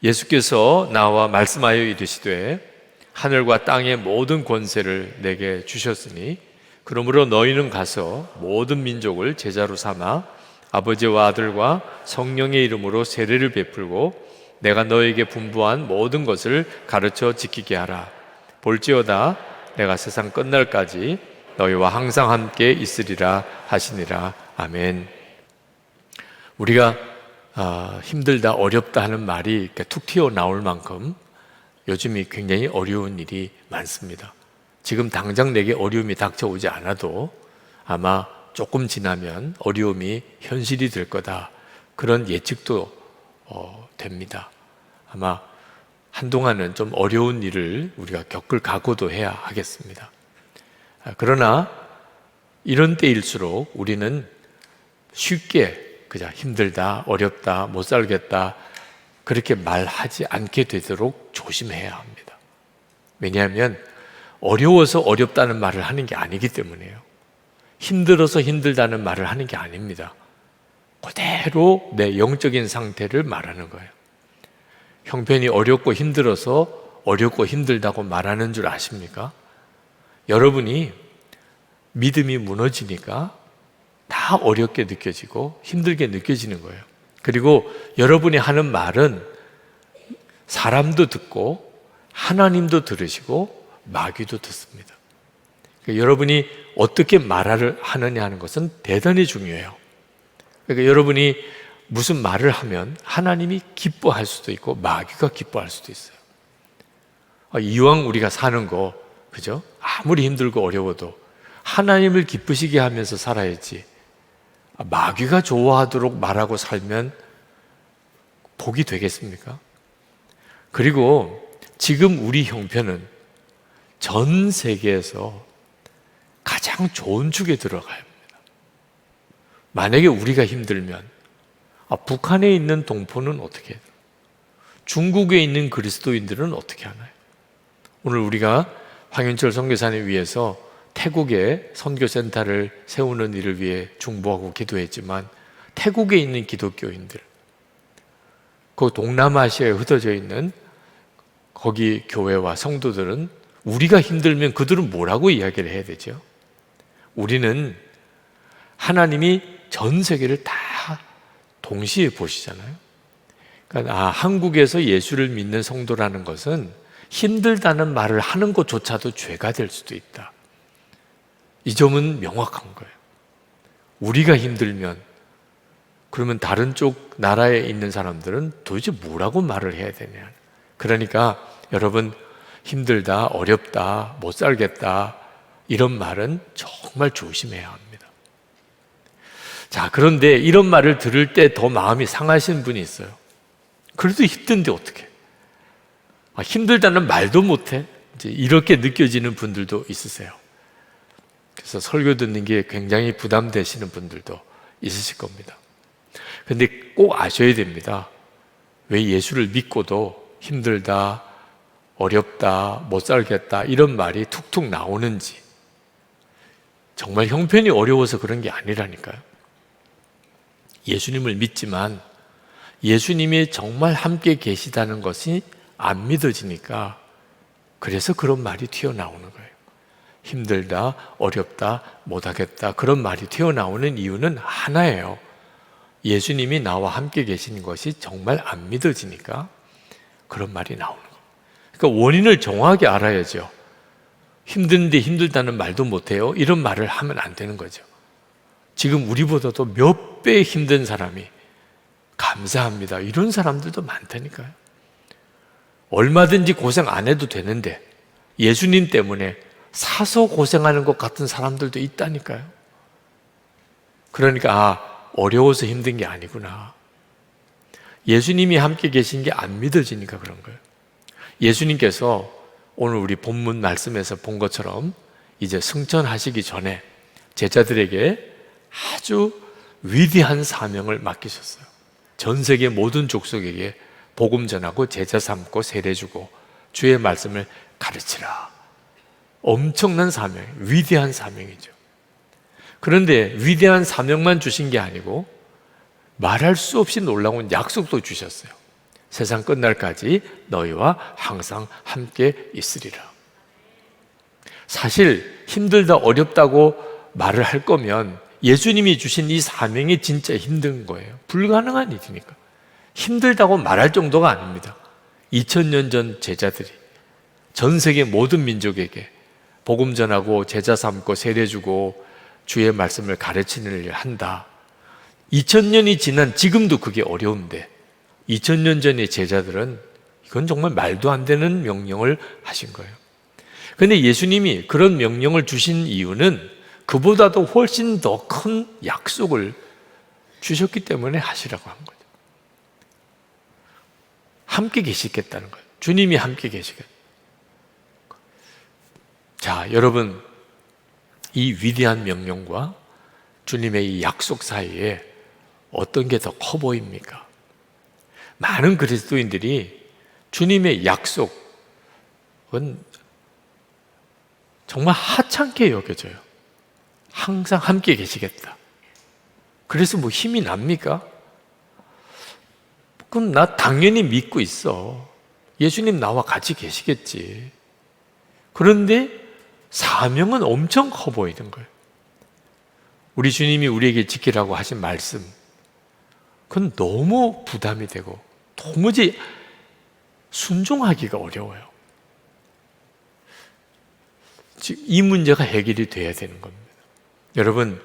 예수께서 나와 말씀하여 이르시되 하늘과 땅의 모든 권세를 내게 주셨으니 그러므로 너희는 가서 모든 민족을 제자로 삼아 아버지와 아들과 성령의 이름으로 세례를 베풀고 내가 너에게 분부한 모든 것을 가르쳐 지키게 하라. 볼지어다 내가 세상 끝날까지 너희와 항상 함께 있으리라 하시니라. 아멘. 우리가 힘들다 어렵다 하는 말이 이렇게 툭 튀어나올 만큼 요즘이 굉장히 어려운 일이 많습니다. 지금 당장 내게 어려움이 닥쳐오지 않아도 아마 조금 지나면 어려움이 현실이 될 거다, 그런 예측도 됩니다. 아마 한동안은 좀 어려운 일을 우리가 겪을 각오도 해야 하겠습니다. 그러나 이런 때일수록 우리는 쉽게 그냥 힘들다, 어렵다, 못 살겠다 그렇게 말하지 않게 되도록 조심해야 합니다. 왜냐하면 어려워서 어렵다는 말을 하는 게 아니기 때문에요. 힘들어서 힘들다는 말을 하는 게 아닙니다. 그대로 내 영적인 상태를 말하는 거예요. 형편이 어렵고 힘들어서 어렵고 힘들다고 말하는 줄 아십니까? 여러분이 믿음이 무너지니까 다 어렵게 느껴지고 힘들게 느껴지는 거예요. 그리고 여러분이 하는 말은 사람도 듣고 하나님도 들으시고 마귀도 듣습니다. 그러니까 여러분이 어떻게 말을 하느냐 하는 것은 대단히 중요해요. 그러니까 여러분이 무슨 말을 하면 하나님이 기뻐할 수도 있고 마귀가 기뻐할 수도 있어요. 이왕 우리가 사는 거, 그죠? 아무리 힘들고 어려워도 하나님을 기쁘시게 하면서 살아야지, 마귀가 좋아하도록 말하고 살면 복이 되겠습니까? 그리고 지금 우리 형편은 전 세계에서 가장 좋은 축에 들어가야 합니다. 만약에 우리가 힘들면 북한에 있는 동포는 어떻게 해요? 중국에 있는 그리스도인들은 어떻게 하나요? 오늘 우리가 황윤철 선교사님 위해서 태국에 선교센터를 세우는 일을 위해 중보하고 기도했지만 태국에 있는 기독교인들, 그 동남아시아에 흩어져 있는 거기 교회와 성도들은 우리가 힘들면 그들은 뭐라고 이야기를 해야 되죠? 우리는 하나님이 전 세계를 다 동시에 보시잖아요. 그러니까 한국에서 예수를 믿는 성도라는 것은 힘들다는 말을 하는 것조차도 죄가 될 수도 있다. 이 점은 명확한 거예요. 우리가 힘들면 그러면 다른 쪽 나라에 있는 사람들은 도대체 뭐라고 말을 해야 되냐. 그러니까 여러분, 힘들다, 어렵다, 못 살겠다 이런 말은 정말 조심해야 합니다. 자, 그런데 이런 말을 들을 때 더 마음이 상하신 분이 있어요. 그래도 힘든데 어떡해? 힘들다는 말도 못해? 이제 이렇게 느껴지는 분들도 있으세요. 그래서 설교 듣는 게 굉장히 부담되시는 분들도 있으실 겁니다. 근데 꼭 아셔야 됩니다. 왜 예수를 믿고도 힘들다, 어렵다, 못 살겠다 이런 말이 툭툭 나오는지. 정말 형편이 어려워서 그런 게 아니라니까요. 예수님을 믿지만 예수님이 정말 함께 계시다는 것이 안 믿어지니까 그래서 그런 말이 튀어나오는 거예요. 힘들다, 어렵다, 못하겠다 그런 말이 튀어나오는 이유는 하나예요. 예수님이 나와 함께 계시는 것이 정말 안 믿어지니까 그런 말이 나오는 거예요. 그러니까 원인을 정확하게 알아야죠. 힘든데 힘들다는 말도 못해요, 이런 말을 하면 안 되는 거죠. 지금 우리보다도 몇 배 힘든 사람이 감사합니다 이런 사람들도 많다니까요. 얼마든지 고생 안 해도 되는데 예수님 때문에 사서 고생하는 것 같은 사람들도 있다니까요. 그러니까 어려워서 힘든 게 아니구나. 예수님이 함께 계신 게 안 믿어지니까 그런 거예요. 예수님께서 오늘 우리 본문 말씀에서 본 것처럼 이제 승천하시기 전에 제자들에게 아주 위대한 사명을 맡기셨어요. 전 세계 모든 족속에게 복음 전하고 제자 삼고 세례 주고 주의 말씀을 가르치라. 엄청난 사명, 위대한 사명이죠. 그런데 위대한 사명만 주신 게 아니고 말할 수 없이 놀라운 약속도 주셨어요. 세상 끝날까지 너희와 항상 함께 있으리라. 사실 힘들다 어렵다고 말을 할 거면 예수님이 주신 이 사명이 진짜 힘든 거예요. 불가능한 일이니까. 힘들다고 말할 정도가 아닙니다. 2000년 전 제자들이 전 세계 모든 민족에게 복음 전하고 제자 삼고 세례 주고 주의 말씀을 가르치는 일을 한다. 2000년이 지난 지금도 그게 어려운데 2000년 전의 제자들은 이건 정말 말도 안 되는 명령을 하신 거예요. 그런데 예수님이 그런 명령을 주신 이유는 그보다도 훨씬 더 큰 약속을 주셨기 때문에 하시라고 한 거죠. 함께 계시겠다는 거예요. 주님이 함께 계시겠다. 자, 여러분, 이 위대한 명령과 주님의 이 약속 사이에 어떤 게 더 커 보입니까? 많은 그리스도인들이 주님의 약속은 정말 하찮게 여겨져요. 항상 함께 계시겠다. 그래서 뭐 힘이 납니까? 그럼 나 당연히 믿고 있어. 예수님 나와 같이 계시겠지. 그런데 사명은 엄청 커 보이는 거예요. 우리 주님이 우리에게 지키라고 하신 말씀, 그건 너무 부담이 되고 도무지 순종하기가 어려워요. 즉, 이 문제가 해결이 돼야 되는 겁니다. 여러분,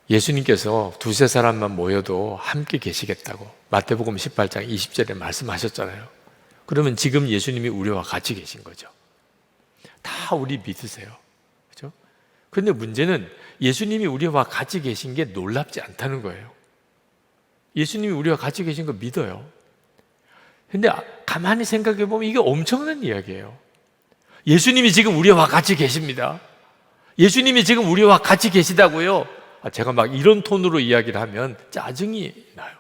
예수님께서 두세 사람만 모여도 함께 계시겠다고 마태복음 18장 20절에 말씀하셨잖아요. 그러면 지금 예수님이 우리와 같이 계신 거죠. 다 우리 믿으세요. 그렇죠? 그런데 문제는 예수님이 우리와 같이 계신 게 놀랍지 않다는 거예요. 예수님이 우리와 같이 계신 거 믿어요. 그런데 가만히 생각해 보면 이게 엄청난 이야기예요. 예수님이 지금 우리와 같이 계십니다. 예수님이 지금 우리와 같이 계시다고요. 제가 막 이런 톤으로 이야기를 하면 짜증이 나요.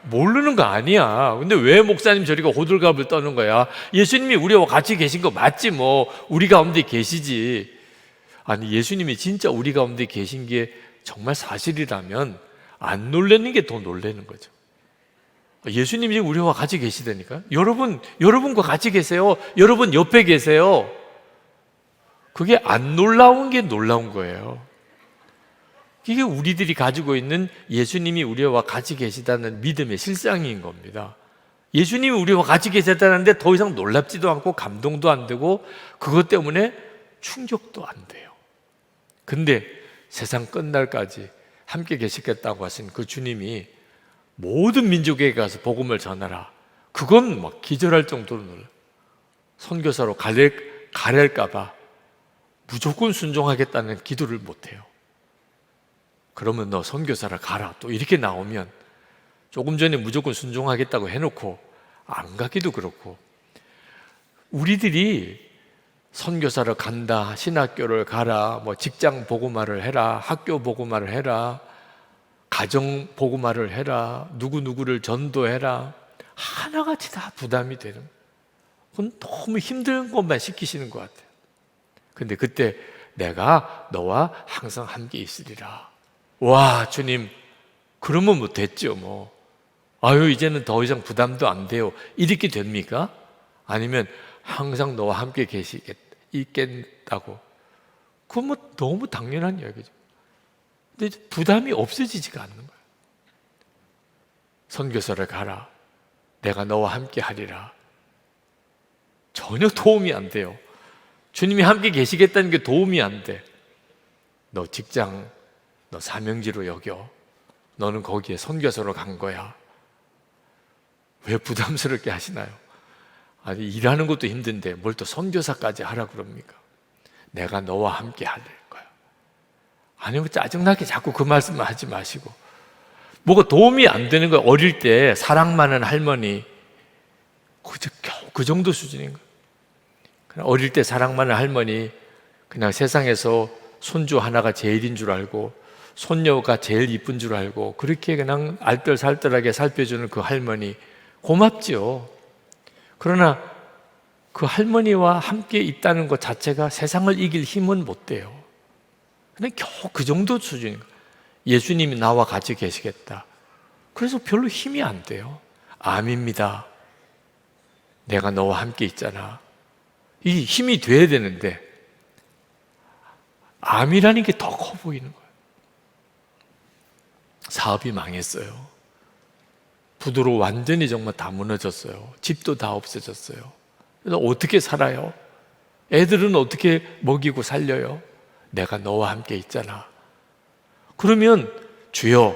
모르는 거 아니야. 근데 왜 목사님 저리가 호들갑을 떠는 거야? 예수님이 우리와 같이 계신 거 맞지 뭐. 우리 가운데 계시지. 아니, 예수님이 진짜 우리 가운데 계신 게 정말 사실이라면 안 놀라는 게 더 놀라는 거죠. 예수님이 우리와 같이 계시다니까. 여러분과 같이 계세요. 여러분 옆에 계세요. 그게 안 놀라운 게 놀라운 거예요. 이게 우리들이 가지고 있는 예수님이 우리와 같이 계시다는 믿음의 실상인 겁니다. 예수님이 우리와 같이 계셨다는데 더 이상 놀랍지도 않고 감동도 안 되고 그것 때문에 충격도 안 돼요. 근데 세상 끝날까지 함께 계시겠다고 하신 그 주님이 모든 민족에게 가서 복음을 전하라. 그건 막 기절할 정도로 놀라요. 선교사로 가랄까 봐 무조건 순종하겠다는 기도를 못해요. 그러면 너 선교사라 가라. 또 이렇게 나오면 조금 전에 무조건 순종하겠다고 해놓고 안 가기도 그렇고, 우리들이 선교사를 간다, 신학교를 가라, 뭐 직장 복음화를 해라, 학교 복음화를 해라, 가정 복음화를 해라, 누구누구를 전도해라, 하나같이 다 부담이 되는, 그건 너무 힘든 것만 시키시는 것 같아요. 근데 그때 내가 너와 항상 함께 있으리라. 와, 주님, 그러면 뭐 됐죠 뭐. 아유, 이제는 더 이상 부담도 안 돼요. 이렇게 됩니까? 아니면 항상 너와 함께 있겠다고. 그건 뭐 너무 당연한 이야기죠. 근데 부담이 없어지지가 않는 거예요. 선교사를 가라. 내가 너와 함께 하리라. 전혀 도움이 안 돼요. 주님이 함께 계시겠다는 게 도움이 안 돼. 너 직장, 너 사명지로 여겨. 너는 거기에 선교사로 간 거야. 왜 부담스럽게 하시나요? 아니, 일하는 것도 힘든데 뭘 또 선교사까지 하라 그럽니까? 내가 너와 함께 할 거야. 아니면 짜증나게 자꾸 그 말씀만 하지 마시고, 뭐가 도움이 안 되는 거예요. 어릴 때 사랑 많은 할머니, 겨우 그 정도 수준인 거예요. 그냥 어릴 때 사랑 많은 할머니, 그냥 세상에서 손주 하나가 제일인 줄 알고 손녀가 제일 이쁜 줄 알고 그렇게 그냥 알뜰살뜰하게 살펴주는 그 할머니 고맙죠. 그러나 그 할머니와 함께 있다는 것 자체가 세상을 이길 힘은 못 돼요. 그냥 겨우 그 정도 수준인 거예요. 예수님이 나와 같이 계시겠다. 그래서 별로 힘이 안 돼요. 암입니다. 내가 너와 함께 있잖아. 이 힘이 돼야 되는데 암이라는 게 더 커 보이는 거예요. 사업이 망했어요. 부도로 완전히 정말 다 무너졌어요. 집도 다 없어졌어요. 그래서 어떻게 살아요? 애들은 어떻게 먹이고 살려요? 내가 너와 함께 있잖아. 그러면 주여,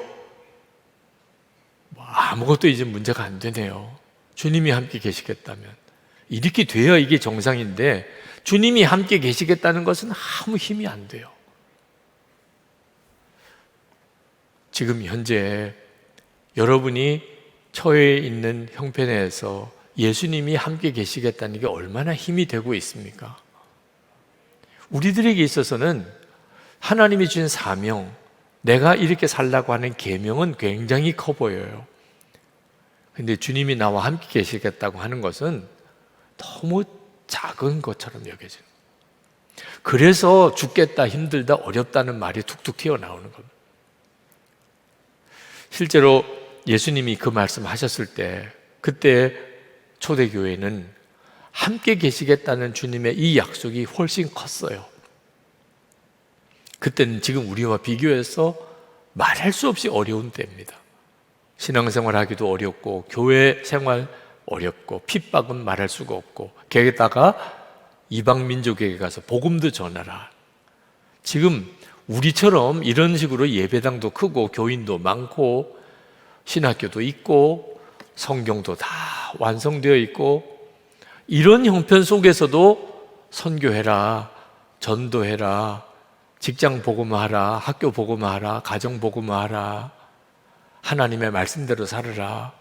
아무것도 이제 문제가 안 되네요. 주님이 함께 계시겠다면. 이렇게 돼야 이게 정상인데 주님이 함께 계시겠다는 것은 아무 힘이 안 돼요. 지금 현재 여러분이 처해 있는 형편에서 예수님이 함께 계시겠다는 게 얼마나 힘이 되고 있습니까? 우리들에게 있어서는 하나님이 주신 사명, 내가 이렇게 살라고 하는 계명은 굉장히 커 보여요. 근데 주님이 나와 함께 계시겠다고 하는 것은 너무 작은 것처럼 여겨져요. 그래서 죽겠다, 힘들다, 어렵다는 말이 툭툭 튀어나오는 겁니다. 실제로 예수님이 그 말씀 하셨을 때 그때 초대교회는 함께 계시겠다는 주님의 이 약속이 훨씬 컸어요. 그때는 지금 우리와 비교해서 말할 수 없이 어려운 때입니다. 신앙생활 하기도 어렵고 교회 생활 어렵고 핍박은 말할 수가 없고 게다가 이방 민족에게 가서 복음도 전하라. 지금 우리처럼 이런 식으로 예배당도 크고 교인도 많고 신학교도 있고 성경도 다 완성되어 있고 이런 형편 속에서도 선교해라, 전도해라, 직장 복음화하라, 학교 복음화하라, 가정 복음화하라, 하나님의 말씀대로 살아라.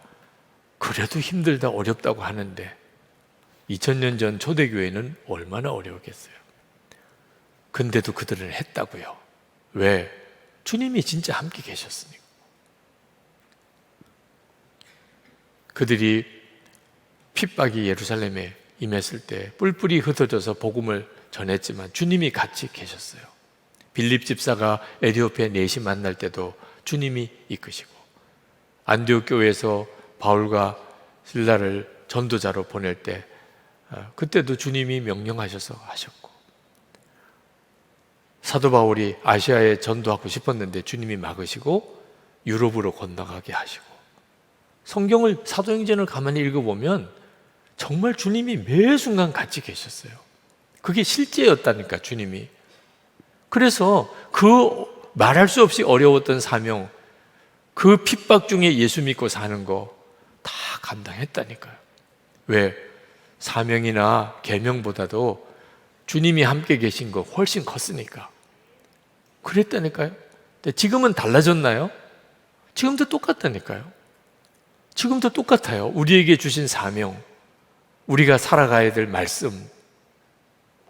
그래도 힘들다, 어렵다고 하는데 2000년 전 초대교회는 얼마나 어려웠겠어요. 근데도 그들은 했다고요. 왜? 주님이 진짜 함께 계셨으니까. 그들이 핍박이 예루살렘에 임했을 때 뿔뿔이 흩어져서 복음을 전했지만 주님이 같이 계셨어요. 빌립 집사가 에티오피아 넷이 만날 때도 주님이 이끄시고 안디옥 교회에서 바울과 실라를 전도자로 보낼 때 그때도 주님이 명령하셔서 하셨고 사도 바울이 아시아에 전도하고 싶었는데 주님이 막으시고 유럽으로 건너가게 하시고 성경을 사도행전을 가만히 읽어보면 정말 주님이 매 순간 같이 계셨어요. 그게 실제였다니까 주님이. 그래서 그 말할 수 없이 어려웠던 사명, 그 핍박 중에 예수 믿고 사는 거 다 감당했다니까요. 왜? 사명이나 계명보다도 주님이 함께 계신 거 훨씬 컸으니까. 그랬다니까요. 근데 지금은 달라졌나요? 지금도 똑같다니까요. 지금도 똑같아요. 우리에게 주신 사명, 우리가 살아가야 될 말씀,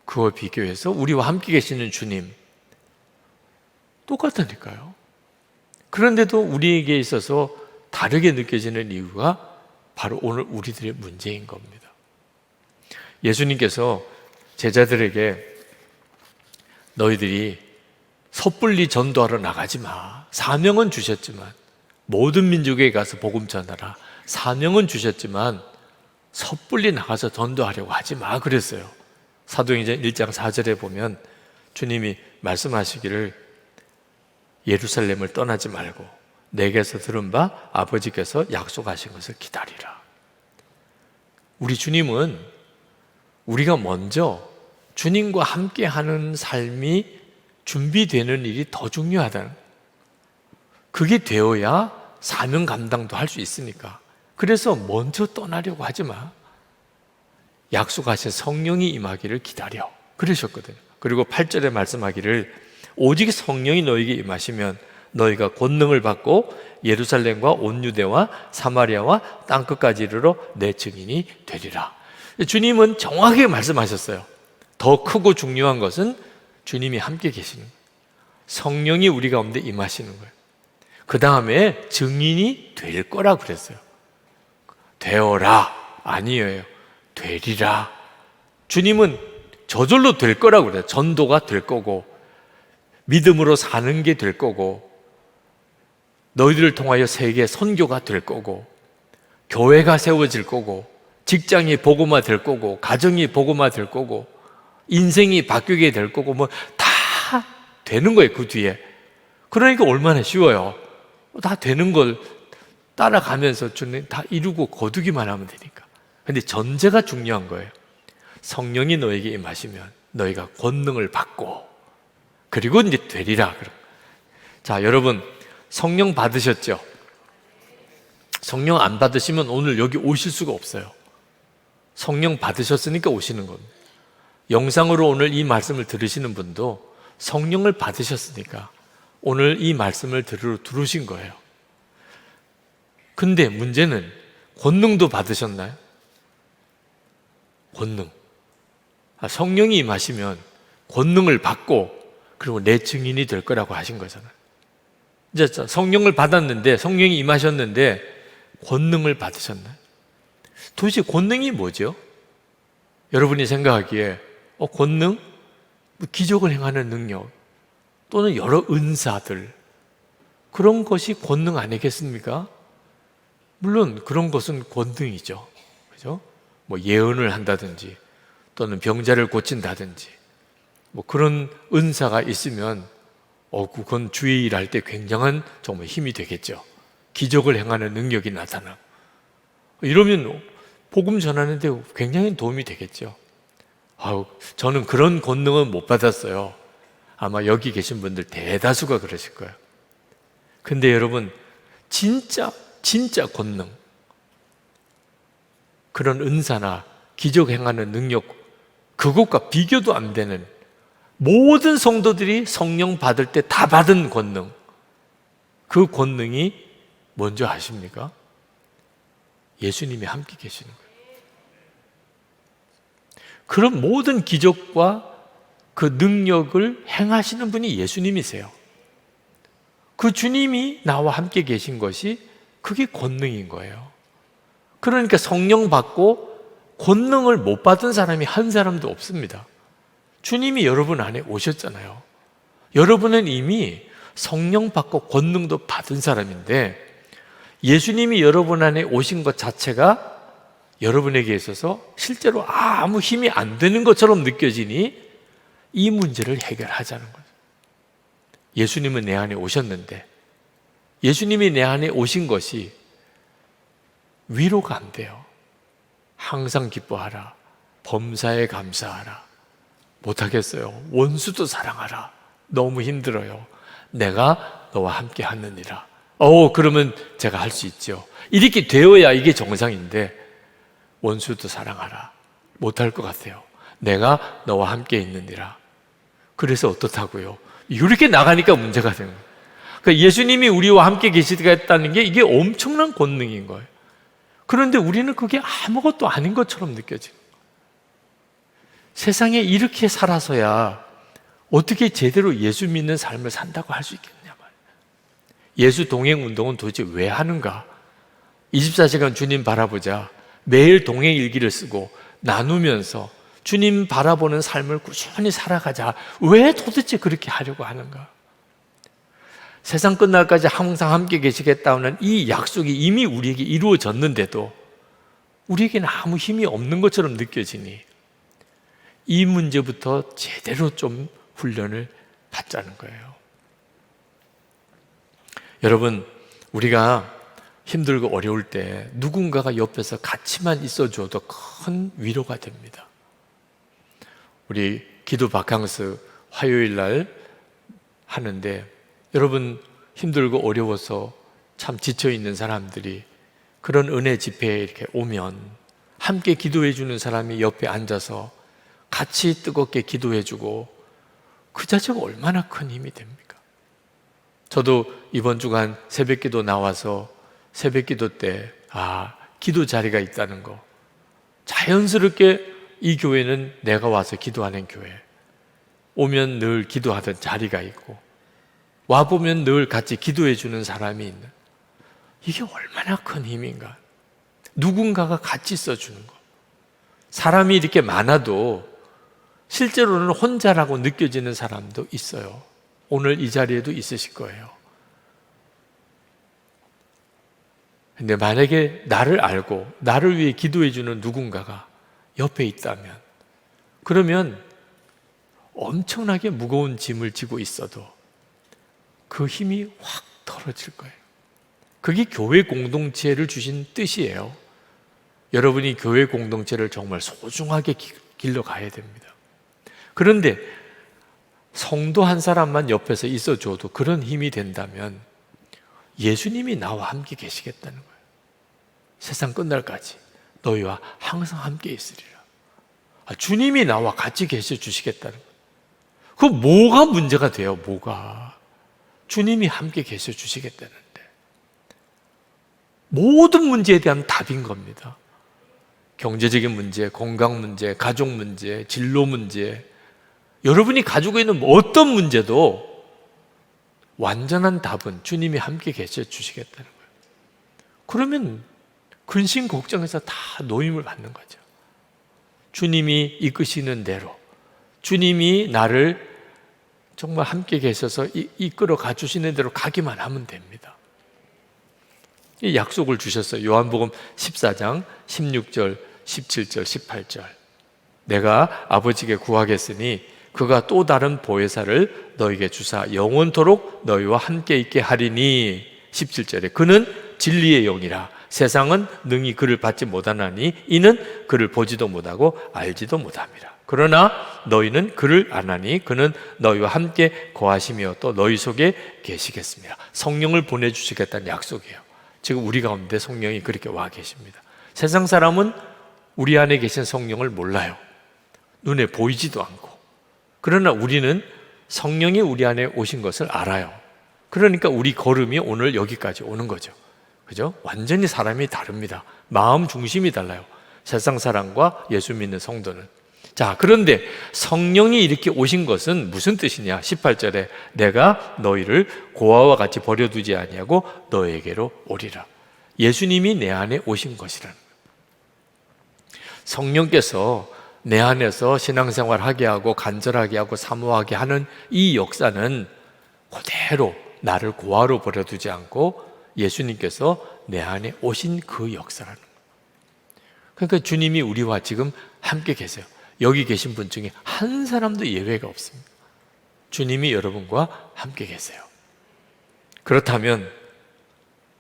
그와 비교해서 우리와 함께 계시는 주님 똑같다니까요. 그런데도 우리에게 있어서 다르게 느껴지는 이유가 바로 오늘 우리들의 문제인 겁니다. 예수님께서 제자들에게 너희들이 섣불리 전도하러 나가지 마. 사명은 주셨지만 모든 민족에 가서 복음 전하라. 사명은 주셨지만 섣불리 나가서 전도하려고 하지 마 그랬어요. 사도행전 1장 4절에 보면 주님이 말씀하시기를 예루살렘을 떠나지 말고 내게서 들은 바 아버지께서 약속하신 것을 기다리라. 우리 주님은 우리가 먼저 주님과 함께하는 삶이 준비되는 일이 더 중요하다는, 그게 되어야 사명 감당도 할 수 있으니까. 그래서 먼저 떠나려고 하지 마. 약속하신 성령이 임하기를 기다려 그러셨거든요. 그리고 8절에 말씀하기를 오직 성령이 너에게 임하시면 너희가 권능을 받고 예루살렘과 온 유대와 사마리아와 땅끝까지 이르러 내 증인이 되리라. 주님은 정확하게 말씀하셨어요. 더 크고 중요한 것은 주님이 함께 계시는 거예요. 성령이 우리 가운데 임하시는 거예요. 그 다음에 증인이 될 거라 그랬어요. 되어라 아니에요. 되리라. 주님은 저절로 될 거라고 그래요. 전도가 될 거고 믿음으로 사는 게 될 거고 너희들을 통하여 세계 선교가 될 거고 교회가 세워질 거고, 직장이 복음화 될 거고, 가정이 복음화 될 거고, 인생이 바뀌게 될 거고, 뭐 다 되는 거예요, 그 뒤에. 그러니까 얼마나 쉬워요. 다 되는 걸 따라가면서 주님 다 이루고 거두기만 하면 되니까. 근데 전제가 중요한 거예요. 성령이 너에게 임하시면 너희가 권능을 받고, 그리고 이제 되리라. 자, 여러분, 성령 받으셨죠? 성령 안 받으시면 오늘 여기 오실 수가 없어요. 성령 받으셨으니까 오시는 겁니다. 영상으로 오늘 이 말씀을 들으시는 분도 성령을 받으셨으니까 오늘 이 말씀을 들으러 들어오신 거예요. 근데 문제는 권능도 받으셨나요? 권능. 성령이 임하시면 권능을 받고, 그리고 내 증인이 될 거라고 하신 거잖아요. 이제 성령을 받았는데, 성령이 임하셨는데 권능을 받으셨나요? 도대체 권능이 뭐죠? 여러분이 생각하기에 권능? 기적을 행하는 능력, 또는 여러 은사들, 그런 것이 권능 아니겠습니까? 물론 그런 것은 권능이죠. 그죠? 뭐 예언을 한다든지, 또는 병자를 고친다든지, 뭐 그런 은사가 있으면 그건 주의 일할 때 굉장한 정말 힘이 되겠죠. 기적을 행하는 능력이 나타나고, 이러면 복음 전하는 데 굉장히 도움이 되겠죠. 저는 그런 권능은 못 받았어요. 아마 여기 계신 분들 대다수가 그러실 거예요. 근데 여러분, 진짜 권능, 그런 은사나 기적 행하는 능력, 그것과 비교도 안 되는, 모든 성도들이 성령 받을 때 다 받은 권능, 그 권능이 뭔지 아십니까? 예수님이 함께 계시는 거예요. 그런 모든 기적과 그 능력을 행하시는 분이 예수님이세요. 그 주님이 나와 함께 계신 것이, 그게 권능인 거예요. 그러니까 성령 받고 권능을 못 받은 사람이 한 사람도 없습니다. 주님이 여러분 안에 오셨잖아요. 여러분은 이미 성령 받고 권능도 받은 사람인데, 예수님이 여러분 안에 오신 것 자체가 여러분에게 있어서 실제로 아무 힘이 안 되는 것처럼 느껴지니 이 문제를 해결하자는 거죠. 예수님은 내 안에 오셨는데, 예수님이 내 안에 오신 것이 위로가 안 돼요. 항상 기뻐하라, 범사에 감사하라. 못하겠어요. 원수도 사랑하라. 너무 힘들어요. 내가 너와 함께 하느니라. 그러면 제가 할 수 있죠. 이렇게 되어야 이게 정상인데, 원수도 사랑하라. 못할 것 같아요. 내가 너와 함께 있느니라. 그래서 어떻다고요? 이렇게 나가니까 문제가 되는 거예요. 그러니까 예수님이 우리와 함께 계시겠다는 게 이게 엄청난 권능인 거예요. 그런데 우리는 그게 아무것도 아닌 것처럼 느껴져요. 세상에 이렇게 살아서야 어떻게 제대로 예수 믿는 삶을 산다고 할 수 있겠냐 말이에요. 예수 동행 운동은 도대체 왜 하는가? 24시간 주님 바라보자, 매일 동행 일기를 쓰고 나누면서 주님 바라보는 삶을 꾸준히 살아가자. 왜 도대체 그렇게 하려고 하는가? 세상 끝날까지 항상 함께 계시겠다는 이 약속이 이미 우리에게 이루어졌는데도 우리에게는 아무 힘이 없는 것처럼 느껴지니, 이 문제부터 제대로 좀 훈련을 받자는 거예요. 여러분, 우리가 힘들고 어려울 때 누군가가 옆에서 같이만 있어줘도 큰 위로가 됩니다. 우리 기도 바캉스 화요일 날 하는데, 여러분 힘들고 어려워서 참 지쳐있는 사람들이 그런 은혜 집회에 이렇게 오면 함께 기도해 주는 사람이 옆에 앉아서 같이 뜨겁게 기도해 주고, 그 자체가 얼마나 큰 힘이 됩니까? 저도 이번 주간 새벽 기도 나와서 새벽 기도 때 기도 자리가 있다는 거, 자연스럽게 이 교회는 내가 와서 기도하는 교회, 오면 늘 기도하던 자리가 있고, 와보면 늘 같이 기도해 주는 사람이 있는, 이게 얼마나 큰 힘인가. 누군가가 같이 있어주는 거. 사람이 이렇게 많아도 실제로는 혼자라고 느껴지는 사람도 있어요. 오늘 이 자리에도 있으실 거예요. 근데 만약에 나를 알고 나를 위해 기도해 주는 누군가가 옆에 있다면, 그러면 엄청나게 무거운 짐을 지고 있어도 그 힘이 확 덜어질 거예요. 그게 교회 공동체를 주신 뜻이에요. 여러분이 교회 공동체를 정말 소중하게 길러가야 됩니다. 그런데 성도 한 사람만 옆에서 있어줘도 그런 힘이 된다면 예수님이 나와 함께 계시겠다는 거예요. 세상 끝날까지 너희와 항상 함께 있으리라. 주님이 나와 같이 계셔 주시겠다는 거예요. 그 뭐가 문제가 돼요? 뭐가? 주님이 함께 계셔 주시겠다는데 모든 문제에 대한 답인 겁니다. 경제적인 문제, 건강 문제, 가족 문제, 진로 문제, 여러분이 가지고 있는 어떤 문제도 완전한 답은 주님이 함께 계셔 주시겠다는 거예요. 그러면 근심 걱정해서 다 노임을 받는 거죠. 주님이 이끄시는 대로, 주님이 나를 정말 함께 계셔서 이끌어 가주시는 대로 가기만 하면 됩니다. 이 약속을 주셨어요. 요한복음 14장 16절, 17절, 18절. 내가 아버지께 구하겠으니 그가 또 다른 보혜사를 너에게 주사 영원토록 너희와 함께 있게 하리니. 17절에 그는 진리의 영이라 세상은 능히 그를 받지 못하나니 이는 그를 보지도 못하고 알지도 못함이라. 그러나 너희는 그를 아나니 그는 너희와 함께 거하시며 또 너희 속에 계시겠습니다. 성령을 보내주시겠다는 약속이에요. 지금 우리 가운데 성령이 그렇게 와 계십니다. 세상 사람은 우리 안에 계신 성령을 몰라요. 눈에 보이지도 않고. 그러나 우리는 성령이 우리 안에 오신 것을 알아요. 그러니까 우리 걸음이 오늘 여기까지 오는 거죠. 그죠? 완전히 사람이 다릅니다. 마음 중심이 달라요. 세상 사람과 예수 믿는 성도는. 자, 그런데 성령이 이렇게 오신 것은 무슨 뜻이냐? 18절에 내가 너희를 고아와 같이 버려두지 아니하고 너에게로 오리라. 예수님이 내 안에 오신 것이라는 거예요. 성령께서 내 안에서 신앙생활 하게 하고 간절하게 하고 사모하게 하는 이 역사는 그대로 나를 고아로 버려두지 않고 예수님께서 내 안에 오신 그 역사라는 거예요. 그러니까 주님이 우리와 지금 함께 계세요. 여기 계신 분 중에 한 사람도 예외가 없습니다. 주님이 여러분과 함께 계세요. 그렇다면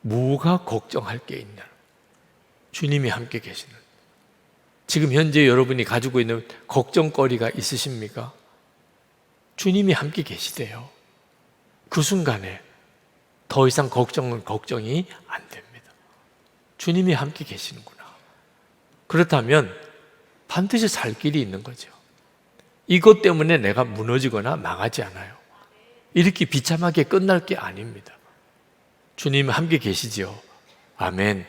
뭐가 걱정할 게 있냐? 주님이 함께 계시는. 지금 현재 여러분이 가지고 있는 걱정거리가 있으십니까? 주님이 함께 계시대요. 그 순간에 더 이상 걱정이 안 됩니다. 주님이 함께 계시는구나. 그렇다면 반드시 살 길이 있는 거죠. 이것 때문에 내가 무너지거나 망하지 않아요. 이렇게 비참하게 끝날 게 아닙니다. 주님 함께 계시지요. 아멘.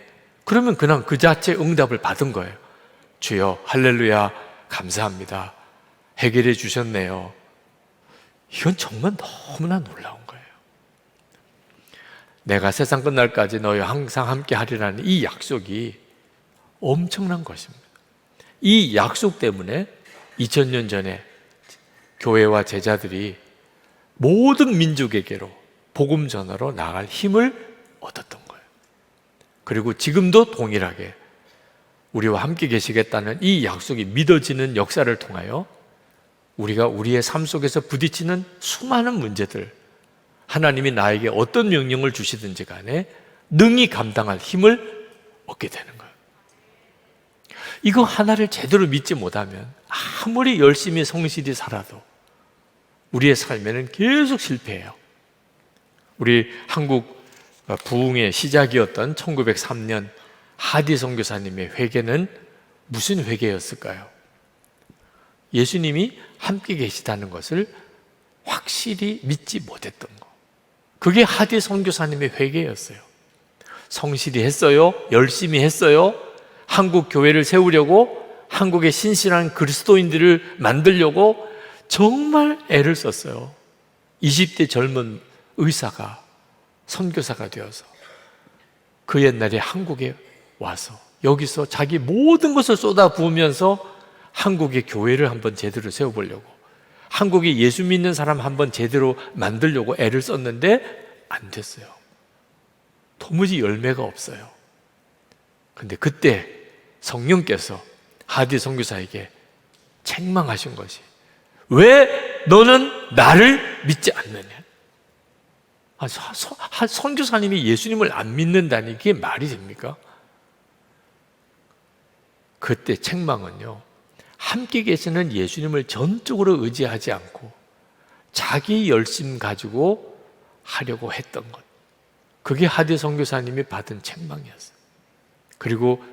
그러면 그냥 그 자체 응답을 받은 거예요. 주여 할렐루야 감사합니다. 해결해 주셨네요. 이건 정말 너무나 놀라운 거예요. 내가 세상 끝날까지 너희와 항상 함께 하리라는 이 약속이 엄청난 것입니다. 이 약속 때문에 2000년 전에 교회와 제자들이 모든 민족에게로 복음 전하러 나갈 힘을 얻었던 거예요. 그리고 지금도 동일하게 우리와 함께 계시겠다는 이 약속이 믿어지는 역사를 통하여 우리가 우리의 삶 속에서 부딪히는 수많은 문제들, 하나님이 나에게 어떤 명령을 주시든지 간에 능히 감당할 힘을 얻게 되는 거예요. 이거 하나를 제대로 믿지 못하면 아무리 열심히 성실히 살아도 우리의 삶에는 계속 실패해요. 우리 한국 부흥의 시작이었던 1903년 하디 선교사님의 회개는 무슨 회개였을까요? 예수님이 함께 계시다는 것을 확실히 믿지 못했던 거. 그게 하디 선교사님의 회개였어요. 성실히 했어요. 열심히 했어요. 한국 교회를 세우려고, 한국의 신실한 그리스도인들을 만들려고 정말 애를 썼어요. 20대 젊은 의사가 선교사가 되어서 그 옛날에 한국에 와서 여기서 자기 모든 것을 쏟아부으면서 한국의 교회를 한번 제대로 세워보려고, 한국에 예수 믿는 사람 한번 제대로 만들려고 애를 썼는데 안 됐어요. 도무지 열매가 없어요. 근데 그때 성령께서 하디 선교사에게 책망하신 것이, 왜 너는 나를 믿지 않느냐? 선교사님이 예수님을 안 믿는다니 이게 말이 됩니까? 그때 책망은요, 함께 계시는 예수님을 전적으로 의지하지 않고 자기 열심 가지고 하려고 했던 것, 그게 하디 선교사님이 받은 책망이었어요. 그리고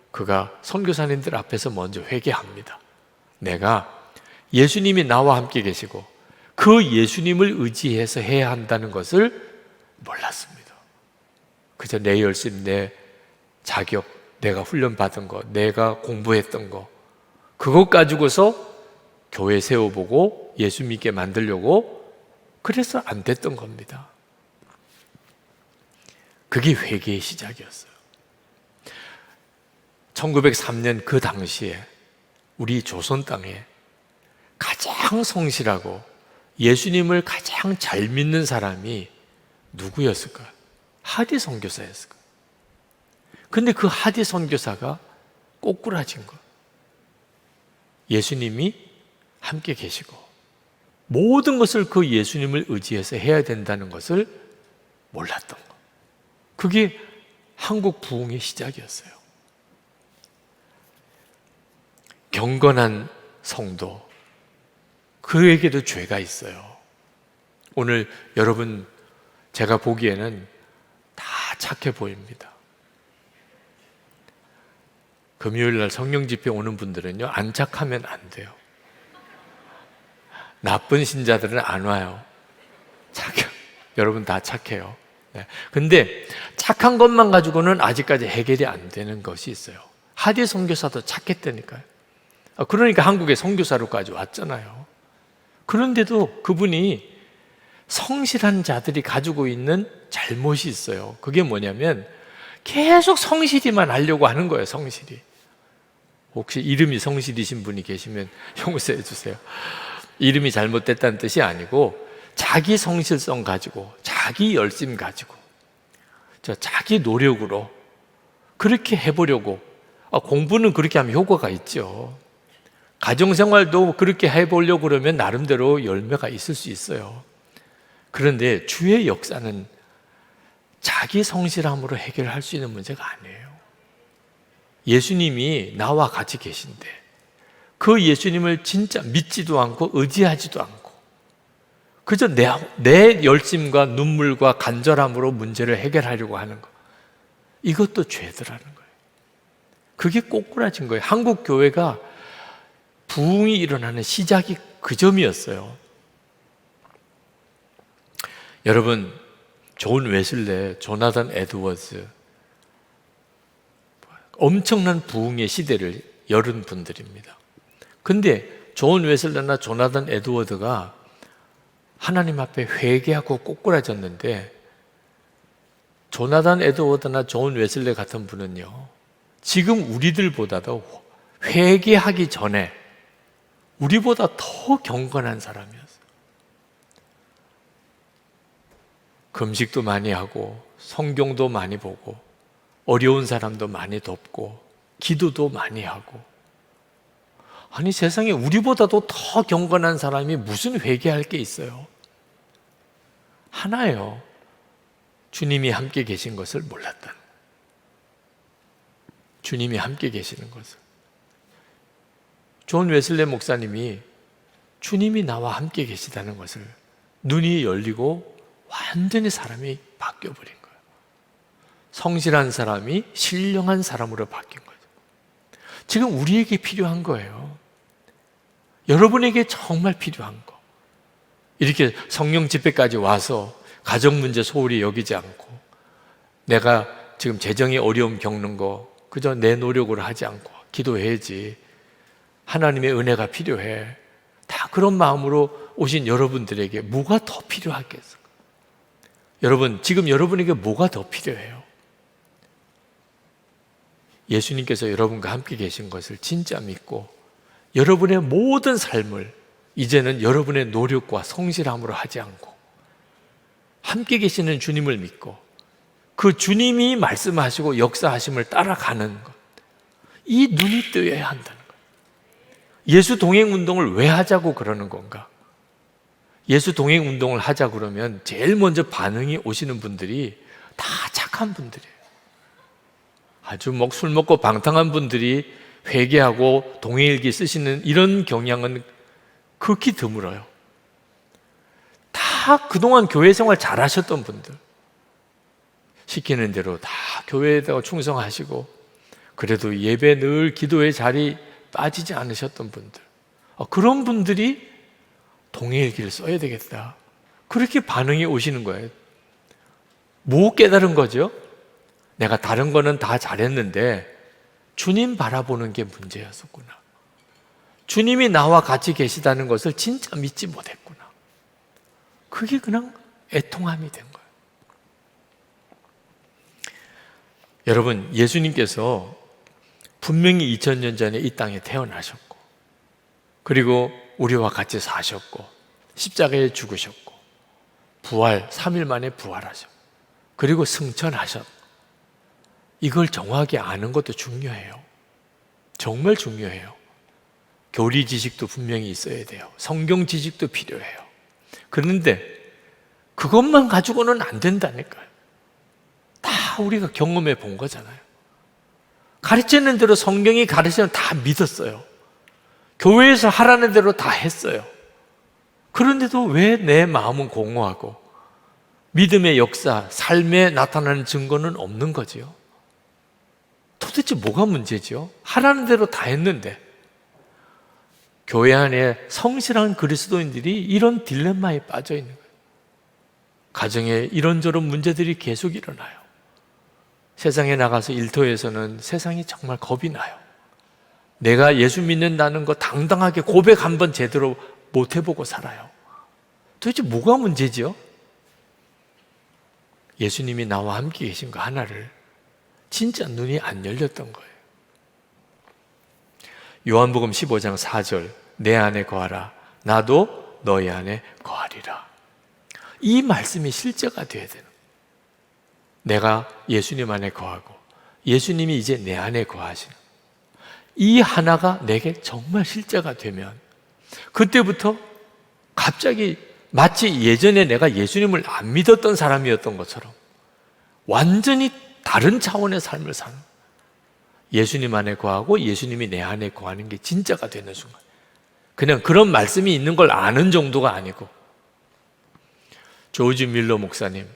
그가 선교사님들 앞에서 먼저 회개합니다. 내가 예수님이 나와 함께 계시고 그 예수님을 의지해서 해야 한다는 것을 몰랐습니다. 그저 내 열심, 내 자격, 내가 훈련받은 거, 내가 공부했던 거, 그것 가지고서 교회 세워보고 예수 믿게 만들려고, 그래서 안 됐던 겁니다. 그게 회개의 시작이었어요. 1903년 그 당시에 우리 조선 땅에 가장 성실하고 예수님을 가장 잘 믿는 사람이 누구였을까요? 하디 선교사였을까요? 근데 그 하디 선교사가 꼬꾸라진 거, 예수님이 함께 계시고 모든 것을 그 예수님을 의지해서 해야 된다는 것을 몰랐던 거, 그게 한국 부흥의 시작이었어요. 경건한 성도, 그에게도 죄가 있어요. 오늘 여러분, 제가 보기에는 다 착해 보입니다. 금요일 날 성령 집회 오는 분들은요, 안 착하면 안 돼요. 나쁜 신자들은 안 와요. 착해. 여러분 다 착해요. 네. 근데 착한 것만 가지고는 아직까지 해결이 안 되는 것이 있어요. 하디 선교사도 착했다니까요. 그러니까 한국에 선교사로까지 왔잖아요. 그런데도 그분이 성실한 자들이 가지고 있는 잘못이 있어요. 그게 뭐냐면 계속 성실히만 하려고 하는 거예요. 성실히. 혹시 이름이 성실이신 분이 계시면 용서해 주세요. 이름이 잘못됐다는 뜻이 아니고 자기 성실성 가지고, 자기 열심 가지고, 자기 노력으로 그렇게 해보려고. 공부는 그렇게 하면 효과가 있죠. 가정생활도 그렇게 해보려고 그러면 나름대로 열매가 있을 수 있어요. 그런데 주의 역사는 자기 성실함으로 해결할 수 있는 문제가 아니에요. 예수님이 나와 같이 계신데 그 예수님을 진짜 믿지도 않고 의지하지도 않고 그저 내 열심과 눈물과 간절함으로 문제를 해결하려고 하는 것, 이것도 죄더라는 거예요. 그게 꼬꾸라진 거예요. 한국 교회가 부흥이 일어나는 시작이 그 점이었어요. 여러분, 존 웨슬레, 조나단 에드워즈, 엄청난 부흥의 시대를 열은 분들입니다. 근데 존 웨슬레나 조나단 에드워드가 하나님 앞에 회개하고 꼬꾸라졌는데, 조나단 에드워드나 존 웨슬레 같은 분은요, 지금 우리들보다도 회개하기 전에 우리보다 더 경건한 사람이었어요. 금식도 많이 하고 성경도 많이 보고 어려운 사람도 많이 돕고 기도도 많이 하고. 아니, 세상에 우리보다도 더 경건한 사람이 무슨 회개할 게 있어요? 하나예요. 주님이 함께 계신 것을 몰랐다는, 주님이 함께 계시는 것을. 존 웨슬레 목사님이 주님이 나와 함께 계시다는 것을 눈이 열리고 완전히 사람이 바뀌어버린 거예요. 성실한 사람이 신령한 사람으로 바뀐 거죠. 지금 우리에게 필요한 거예요. 여러분에게 정말 필요한 거. 이렇게 성령 집회까지 와서 가정 문제 소홀히 여기지 않고, 내가 지금 재정의 어려움 겪는 거 그저 내 노력으로 하지 않고 기도해야지, 하나님의 은혜가 필요해, 다 그런 마음으로 오신 여러분들에게 뭐가 더 필요하겠어요? 여러분, 지금 여러분에게 뭐가 더 필요해요? 예수님께서 여러분과 함께 계신 것을 진짜 믿고 여러분의 모든 삶을 이제는 여러분의 노력과 성실함으로 하지 않고 함께 계시는 주님을 믿고 그 주님이 말씀하시고 역사하심을 따라가는 것, 이 눈이 뜨여야 한다는 것. 예수 동행 운동을 왜 하자고 그러는 건가? 예수 동행 운동을 하자 그러면 제일 먼저 반응이 오시는 분들이 다 착한 분들이에요. 아주 술 먹고 방탕한 분들이 회개하고 동행일기 쓰시는 이런 경향은 극히 드물어요. 다 그동안 교회 생활 잘하셨던 분들, 시키는 대로 다 교회에다가 충성하시고 그래도 예배 늘 기도의 자리 빠지지 않으셨던 분들, 그런 분들이 동행일기를 써야 되겠다, 그렇게 반응이 오시는 거예요. 뭐 깨달은 거죠? 내가 다른 거는 다 잘했는데 주님 바라보는 게 문제였었구나. 주님이 나와 같이 계시다는 것을 진짜 믿지 못했구나. 그게 그냥 애통함이 된 거예요. 여러분, 예수님께서 분명히 2000년 전에 이 땅에 태어나셨고, 그리고 우리와 같이 사셨고, 십자가에 죽으셨고, 부활, 3일 만에 부활하셨고, 그리고 승천하셨고, 이걸 정확히 아는 것도 중요해요. 정말 중요해요. 교리 지식도 분명히 있어야 돼요. 성경 지식도 필요해요. 그런데 그것만 가지고는 안 된다니까요. 다 우리가 경험해 본 거잖아요. 가르치는 대로 성경이 가르치면 다 믿었어요. 교회에서 하라는 대로 다 했어요. 그런데도 왜 내 마음은 공허하고 믿음의 역사, 삶에 나타나는 증거는 없는 거지요? 도대체 뭐가 문제죠? 하라는 대로 다 했는데. 교회 안에 성실한 그리스도인들이 이런 딜레마에 빠져 있는 거예요. 가정에 이런저런 문제들이 계속 일어나요. 세상에 나가서 일터에서는 세상이 정말 겁이 나요. 내가 예수 믿는다는 거 당당하게 고백 한번 제대로 못 해보고 살아요. 도대체 뭐가 문제죠? 예수님이 나와 함께 계신 거 하나를 진짜 눈이 안 열렸던 거예요. 요한복음 15장 4절, 내 안에 거하라, 나도 너희 안에 거하리라. 이 말씀이 실제가 되어야 되는 거예요. 내가 예수님 안에 거하고 예수님이 이제 내 안에 거하시는, 이 하나가 내게 정말 실제가 되면 그때부터 갑자기 마치 예전에 내가 예수님을 안 믿었던 사람이었던 것처럼 완전히 다른 차원의 삶을 사는, 예수님 안에 거하고 예수님이 내 안에 거하는 게 진짜가 되는 순간, 그냥 그런 말씀이 있는 걸 아는 정도가 아니고. 조지 밀러 목사님,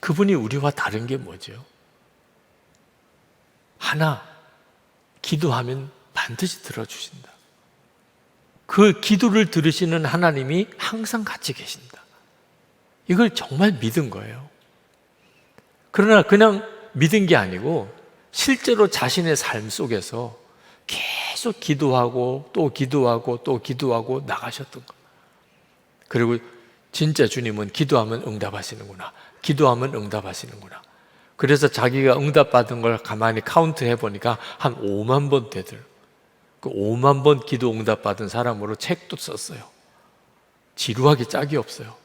그분이 우리와 다른 게 뭐죠? 하나, 기도하면 반드시 들어주신다. 그 기도를 들으시는 하나님이 항상 같이 계신다. 이걸 정말 믿은 거예요. 그러나 그냥 믿은 게 아니고 실제로 자신의 삶 속에서 계속 기도하고 또 기도하고 또 기도하고 나가셨던 거예요. 그리고 진짜 주님은 기도하면 응답하시는구나, 기도하면 응답하시는구나. 그래서 자기가 응답받은 걸 가만히 카운트 해보니까 한 5만 번 되더라고요. 그 5만 번 기도 응답받은 사람으로 책도 썼어요. 지루하기 짝이 없어요.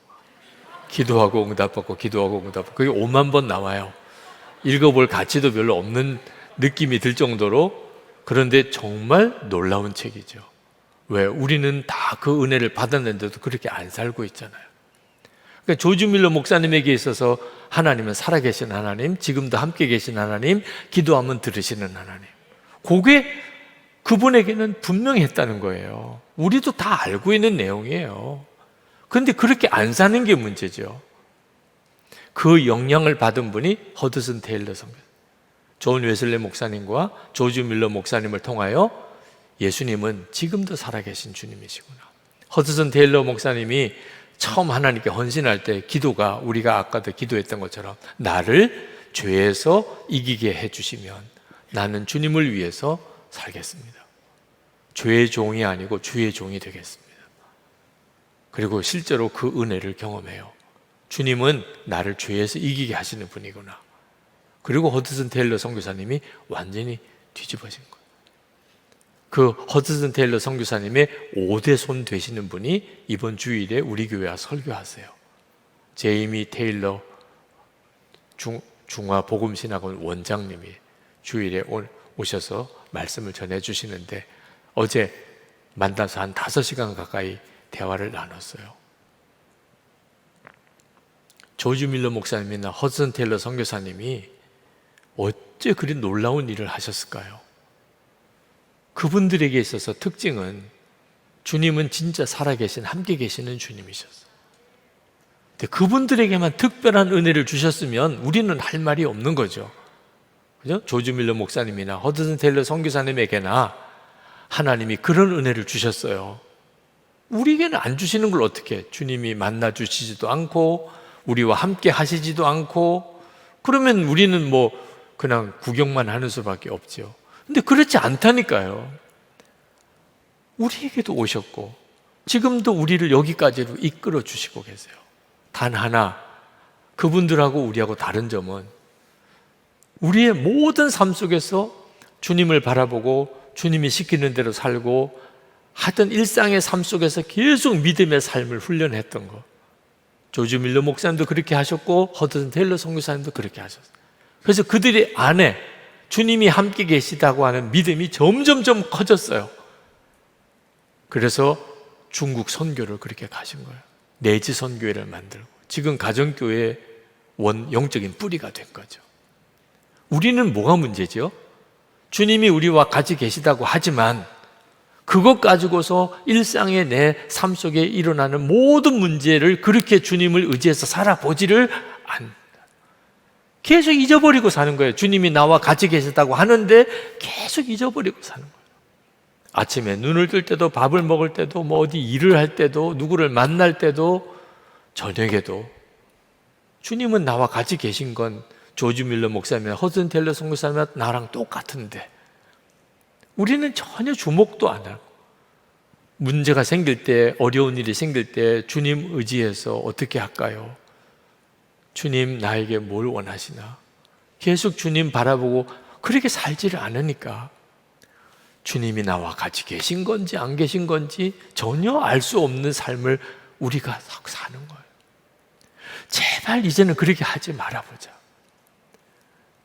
기도하고 응답받고 기도하고 응답받고, 그게 5만 번 나와요. 읽어볼 가치도 별로 없는 느낌이 들 정도로. 그런데 정말 놀라운 책이죠. 왜? 우리는 다 그 은혜를 받았는데도 그렇게 안 살고 있잖아요. 그러니까 조지 밀러 목사님에게 있어서 하나님은 살아계신 하나님, 지금도 함께 계신 하나님, 기도하면 들으시는 하나님, 그게 그분에게는 분명히 했다는 거예요. 우리도 다 알고 있는 내용이에요. 그런데 그렇게 안 사는 게 문제죠. 그 영향을 받은 분이 허드슨 테일러 선교사, 존 웨슬리 목사님과 조지 밀러 목사님을 통하여 예수님은 지금도 살아계신 주님이시구나. 허드슨 테일러 목사님이 처음 하나님께 헌신할 때 기도가, 우리가 아까도 기도했던 것처럼 나를 죄에서 이기게 해주시면 나는 주님을 위해서 살겠습니다. 죄의 종이 아니고 주의 종이 되겠습니다. 그리고 실제로 그 은혜를 경험해요. 주님은 나를 죄에서 이기게 하시는 분이구나. 그리고 허드슨 테일러 선교사님이 완전히 뒤집어진 거예요. 그 허드슨 테일러 선교사님의 5대 손 되시는 분이 이번 주일에 우리 교회 와 설교하세요. 제이미 테일러 중화 복음신학원 원장님이 주일에 오셔서 말씀을 전해주시는데 어제 만나서 한 5시간 가까이 대화를 나눴어요. 조지 밀러 목사님이나 허드슨 테일러 선교사님이 어째 그리 놀라운 일을 하셨을까요? 그분들에게 있어서 특징은 주님은 진짜 살아계신, 함께 계시는 주님이셨어요. 근데 그분들에게만 특별한 은혜를 주셨으면 우리는 할 말이 없는 거죠. 그죠? 조지 밀러 목사님이나 허드슨 테일러 선교사님에게나 하나님이 그런 은혜를 주셨어요. 우리에게는 안 주시는 걸 어떻게 해? 주님이 만나 주시지도 않고 우리와 함께 하시지도 않고 그러면 우리는 뭐 그냥 구경만 하는 수밖에 없죠. 근데 그렇지 않다니까요. 우리에게도 오셨고 지금도 우리를 여기까지로 이끌어 주시고 계세요. 단 하나, 그분들하고 우리하고 다른 점은 우리의 모든 삶 속에서 주님을 바라보고 주님이 시키는 대로 살고 하던 일상의 삶 속에서 계속 믿음의 삶을 훈련했던 것. 조지 밀러 목사님도 그렇게 하셨고 허드슨 테일러 선교사님도 그렇게 하셨어요. 그래서 그들의 안에 주님이 함께 계시다고 하는 믿음이 점점점 커졌어요. 그래서 중국 선교를 그렇게 가신 거예요. 내지 선교회를 만들고 지금 가정교회의 영적인 뿌리가 된 거죠. 우리는 뭐가 문제죠? 주님이 우리와 같이 계시다고 하지만 그것 가지고서 일상의 내 삶 속에 일어나는 모든 문제를 그렇게 주님을 의지해서 살아보지를 않는다. 계속 잊어버리고 사는 거예요. 주님이 나와 같이 계시다고 하는데 계속 잊어버리고 사는 거예요. 아침에 눈을 뜰 때도, 밥을 먹을 때도, 뭐 어디 일을 할 때도, 누구를 만날 때도, 저녁에도 주님은 나와 같이 계신 건 조지 밀러 목사님이나 허드슨 테일러 선교사님이나 나랑 똑같은데 우리는 전혀 주목도 안 하고 문제가 생길 때, 어려운 일이 생길 때 주님 의지해서 어떻게 할까요? 주님 나에게 뭘 원하시나? 계속 주님 바라보고 그렇게 살지를 않으니까 주님이 나와 같이 계신 건지 안 계신 건지 전혀 알 수 없는 삶을 우리가 사는 거예요. 제발 이제는 그렇게 하지 말아보자.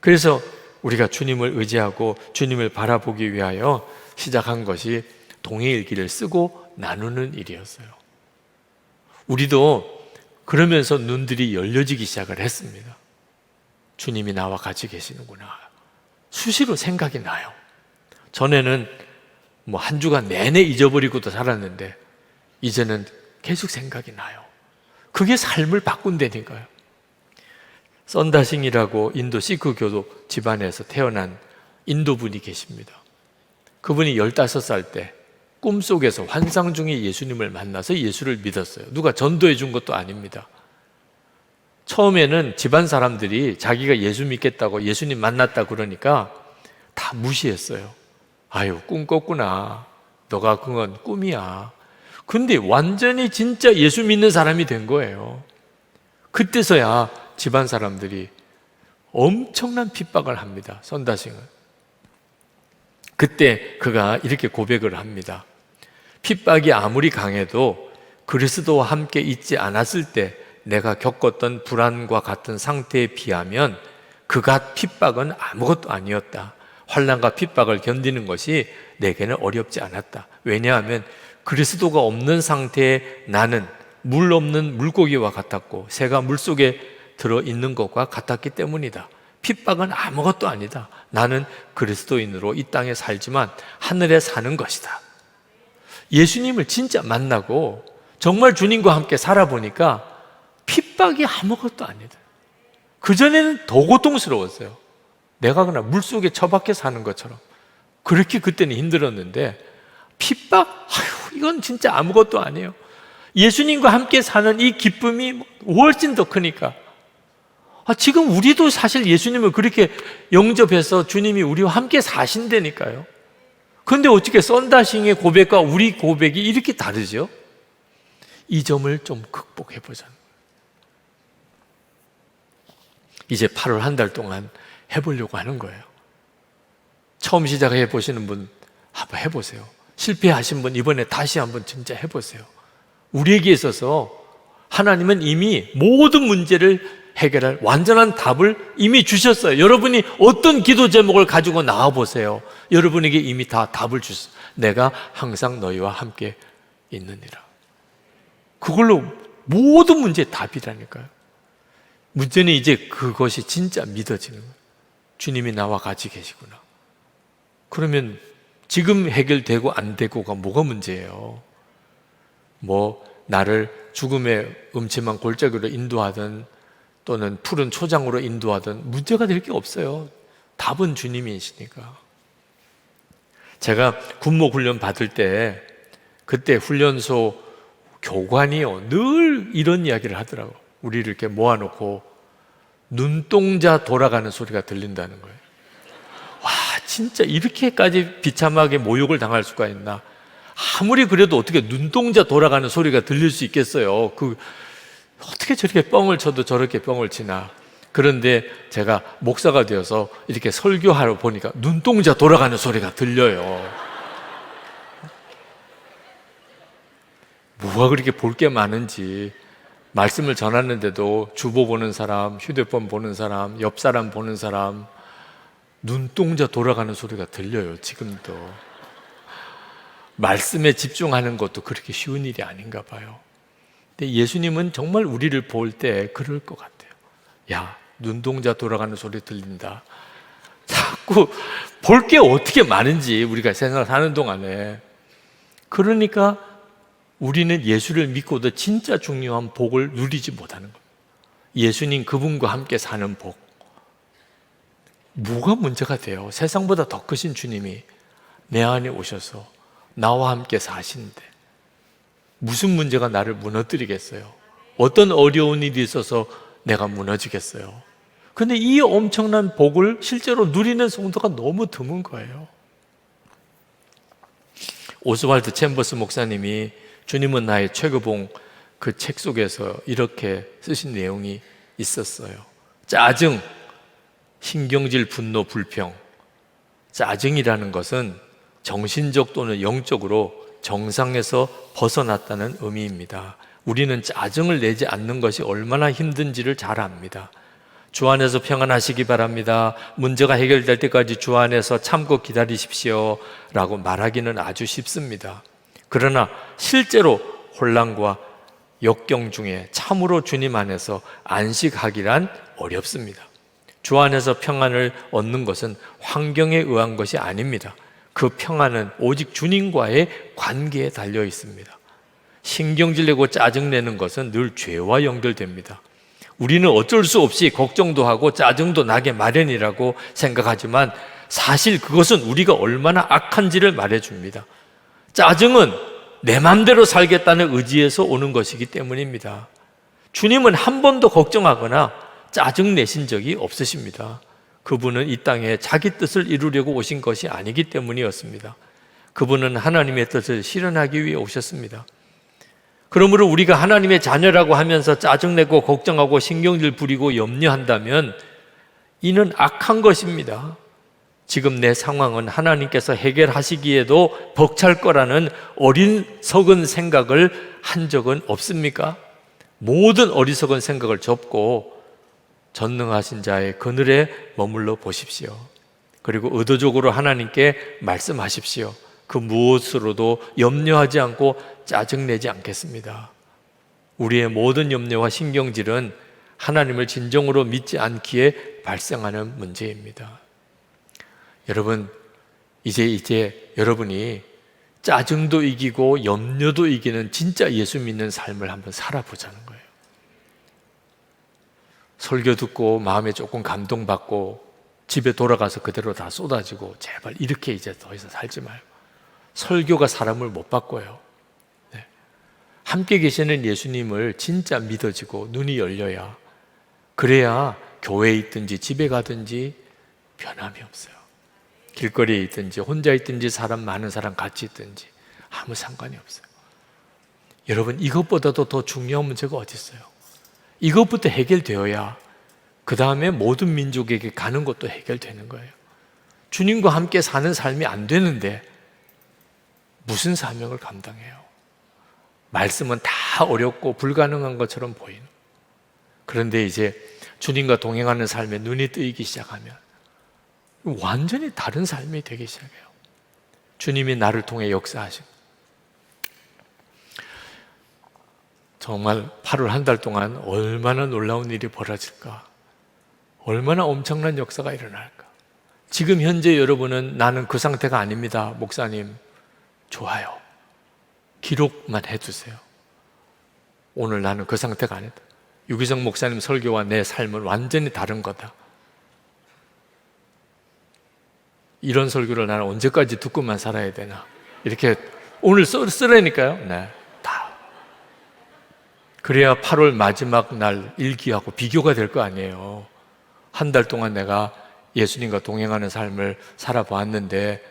그래서 우리가 주님을 의지하고 주님을 바라보기 위하여 시작한 것이 동해일기를 쓰고 나누는 일이었어요. 우리도 그러면서 눈들이 열려지기 시작을 했습니다. 주님이 나와 같이 계시는구나. 수시로 생각이 나요. 전에는 뭐 한 주간 내내 잊어버리고도 살았는데 이제는 계속 생각이 나요. 그게 삶을 바꾼다니까요. 썬다싱이라고 인도 시크 교도 집안에서 태어난 인도 분이 계십니다. 그분이 15살 때 꿈속에서 환상 중에 예수님을 만나서 예수를 믿었어요. 누가 전도해 준 것도 아닙니다. 처음에는 집안 사람들이 자기가 예수 믿겠다고 예수님 만났다 그러니까 다 무시했어요. 아유, 꿈 꿨구나. 너가 그건 꿈이야. 근데 완전히 진짜 예수 믿는 사람이 된 거예요. 그때서야 집안 사람들이 엄청난 핍박을 합니다. 선다싱을. 그때 그가 이렇게 고백을 합니다. 핍박이 아무리 강해도 그리스도와 함께 있지 않았을 때 내가 겪었던 불안과 같은 상태에 비하면 그가 핍박은 아무것도 아니었다. 환난과 핍박을 견디는 것이 내게는 어렵지 않았다. 왜냐하면 그리스도가 없는 상태에 나는 물 없는 물고기와 같았고 새가 물속에 들어있는 것과 같았기 때문이다. 핍박은 아무것도 아니다. 나는 그리스도인으로 이 땅에 살지만 하늘에 사는 것이다. 예수님을 진짜 만나고 정말 주님과 함께 살아보니까 핍박이 아무것도 아니다. 그전에는 더 고통스러웠어요. 내가 그냥 물속에 처박혀 사는 것처럼 그렇게 그때는 힘들었는데 핍박? 아유, 이건 진짜 아무것도 아니에요. 예수님과 함께 사는 이 기쁨이 훨씬 더 크니까 지금 우리도 사실 예수님을 그렇게 영접해서 주님이 우리와 함께 사신다니까요. 그런데 어떻게 썬다싱의 고백과 우리 고백이 이렇게 다르죠? 이 점을 좀 극복해보자. 이제 8월 한 달 동안 해보려고 하는 거예요. 처음 시작해 보시는 분 한번 해보세요. 실패하신 분 이번에 다시 한번 진짜 해보세요. 우리에게 있어서 하나님은 이미 모든 문제를 해결할 완전한 답을 이미 주셨어요. 여러분이 어떤 기도 제목을 가지고 나와 보세요. 여러분에게 이미 다 답을 주셨어요. 내가 항상 너희와 함께 있느니라. 그걸로 모든 문제의 답이라니까요. 문제는 이제 그것이 진짜 믿어지는 거예요. 주님이 나와 같이 계시구나. 그러면 지금 해결되고 안 되고가 뭐가 문제예요? 뭐 나를 죽음의 음침한 골짜기로 인도하든 또는 푸른 초장으로 인도하든 문제가 될 게 없어요. 답은 주님이시니까. 제가 군목 훈련 받을 때 그때 훈련소 교관이요 늘 이런 이야기를 하더라고요. 우리를 이렇게 모아놓고 눈동자 돌아가는 소리가 들린다는 거예요. 와, 진짜 이렇게까지 비참하게 모욕을 당할 수가 있나. 아무리 그래도 어떻게 눈동자 돌아가는 소리가 들릴 수 있겠어요. 어떻게 저렇게 뻥을 쳐도 저렇게 뻥을 치나. 그런데 제가 목사가 되어서 이렇게 설교하러 보니까 눈동자 돌아가는 소리가 들려요. 뭐가 그렇게 볼 게 많은지. 말씀을 전하는데도 주보 보는 사람, 휴대폰 보는 사람, 옆 사람 보는 사람 눈동자 돌아가는 소리가 들려요. 지금도. 말씀에 집중하는 것도 그렇게 쉬운 일이 아닌가 봐요. 근데 예수님은 정말 우리를 볼 때 그럴 것 같아요. 야, 눈동자 돌아가는 소리 들린다. 자꾸 볼 게 어떻게 많은지 우리가 세상을 사는 동안에. 그러니까 우리는 예수를 믿고도 진짜 중요한 복을 누리지 못하는 거예요. 예수님 그분과 함께 사는 복. 뭐가 문제가 돼요? 세상보다 더 크신 주님이 내 안에 오셔서 나와 함께 사시는데 무슨 문제가 나를 무너뜨리겠어요? 어떤 어려운 일이 있어서 내가 무너지겠어요? 근데 이 엄청난 복을 실제로 누리는 성도가 너무 드문 거예요. 오스왈드 챔버스 목사님이 주님은 나의 최고봉 그 책 속에서 이렇게 쓰신 내용이 있었어요. 짜증, 신경질, 분노, 불평. 짜증이라는 것은 정신적 또는 영적으로 정상에서 벗어났다는 의미입니다. 우리는 짜증을 내지 않는 것이 얼마나 힘든지를 잘 압니다. 주 안에서 평안하시기 바랍니다. 문제가 해결될 때까지 주 안에서 참고 기다리십시오 라고 말하기는 아주 쉽습니다. 그러나 실제로 혼란과 역경 중에 참으로 주님 안에서 안식하기란 어렵습니다. 주 안에서 평안을 얻는 것은 환경에 의한 것이 아닙니다. 그 평안은 오직 주님과의 관계에 달려 있습니다. 신경질 내고 짜증내는 것은 늘 죄와 연결됩니다. 우리는 어쩔 수 없이 걱정도 하고 짜증도 나게 마련이라고 생각하지만 사실 그것은 우리가 얼마나 악한지를 말해줍니다. 짜증은 내 맘대로 살겠다는 의지에서 오는 것이기 때문입니다. 주님은 한 번도 걱정하거나 짜증내신 적이 없으십니다. 그분은 이 땅에 자기 뜻을 이루려고 오신 것이 아니기 때문이었습니다. 그분은 하나님의 뜻을 실현하기 위해 오셨습니다. 그러므로 우리가 하나님의 자녀라고 하면서 짜증내고 걱정하고 신경질 부리고 염려한다면 이는 악한 것입니다. 지금 내 상황은 하나님께서 해결하시기에도 벅찰 거라는 어리석은 생각을 한 적은 없습니까? 모든 어리석은 생각을 접고 전능하신 자의 그늘에 머물러 보십시오. 그리고 의도적으로 하나님께 말씀하십시오. 그 무엇으로도 염려하지 않고 짜증내지 않겠습니다. 우리의 모든 염려와 신경질은 하나님을 진정으로 믿지 않기에 발생하는 문제입니다. 여러분, 이제 여러분이 짜증도 이기고 염려도 이기는 진짜 예수 믿는 삶을 한번 살아보자는 거예요. 설교 듣고 마음에 조금 감동받고 집에 돌아가서 그대로 다 쏟아지고 제발 이렇게 이제 더 이상 살지 말고. 설교가 사람을 못 바꿔요. 네. 함께 계시는 예수님을 진짜 믿어지고 눈이 열려야, 그래야 교회에 있든지 집에 가든지 변함이 없어요. 길거리에 있든지 혼자 있든지 많은 사람 같이 있든지 아무 상관이 없어요. 여러분, 이것보다도 더 중요한 문제가 어디 있어요? 이것부터 해결되어야 그 다음에 모든 민족에게 가는 것도 해결되는 거예요. 주님과 함께 사는 삶이 안 되는데 무슨 사명을 감당해요? 말씀은 다 어렵고 불가능한 것처럼 보이는. 그런데 이제 주님과 동행하는 삶에 눈이 뜨이기 시작하면 완전히 다른 삶이 되기 시작해요. 주님이 나를 통해 역사하시고, 정말 8월 한 달 동안 얼마나 놀라운 일이 벌어질까, 얼마나 엄청난 역사가 일어날까. 지금 현재 여러분은 나는 그 상태가 아닙니다, 목사님. 좋아요. 기록만 해두세요. 오늘 나는 그 상태가 아니다. 유기성 목사님 설교와 내 삶은 완전히 다른 거다. 이런 설교를 나는 언제까지 듣고만 살아야 되나, 이렇게 오늘 쓰라니까요. 네, 다. 그래야 8월 마지막 날 일기하고 비교가 될 거 아니에요. 한 달 동안 내가 예수님과 동행하는 삶을 살아봤는데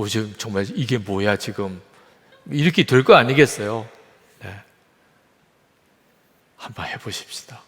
지금 정말 이게 뭐야 지금, 이렇게 될 거 아니겠어요. 네. 한번 해보십시다.